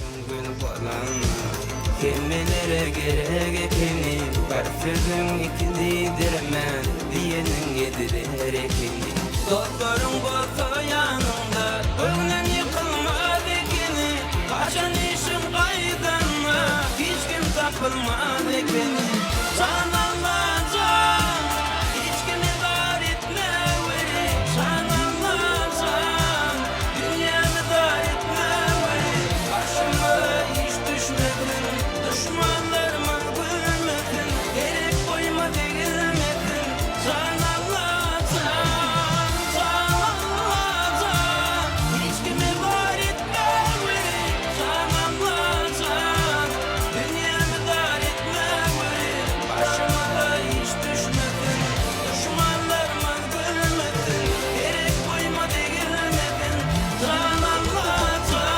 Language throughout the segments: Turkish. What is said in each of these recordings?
Gün falan kimlere gerek ekeni Karfızın ikididir men diyenin yedirir ekeni Doktorun bolsa yanında Öğlen yıkılmaz ekeni Kaçan işin kaydanma Hiç kim tapılmaz ekeni Can Allah can Hiç kimi dar etme veri Can Allah can Dünyamı dar etme veri Başıma hiç düşmedin Düşmanlarıma gülmedin Gerek koyma değilmedin Can Allah can Can Allah can Hiç kimi var etme veri Can Allah can Dünyamı dar etme veri Başıma hiç düşmedin Düşmanlarıma gülmedin Gerek koyma değilmedin Can Allah can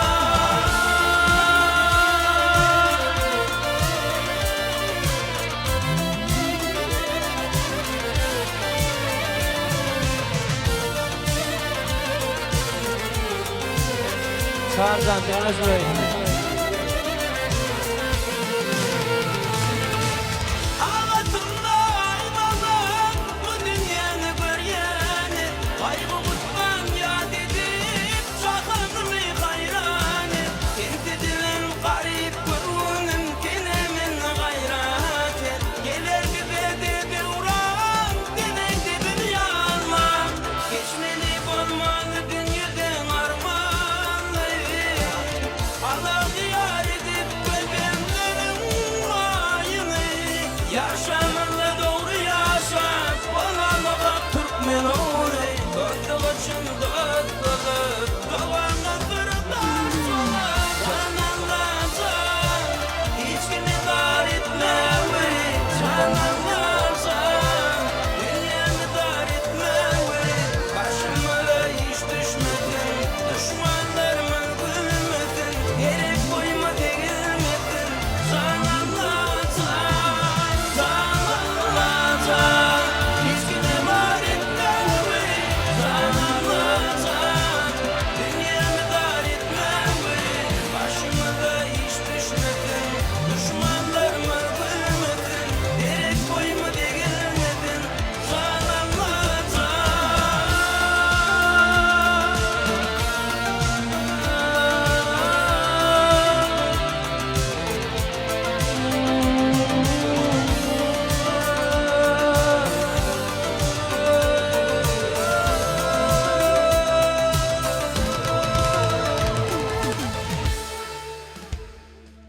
Tarzan, Deniz Bey.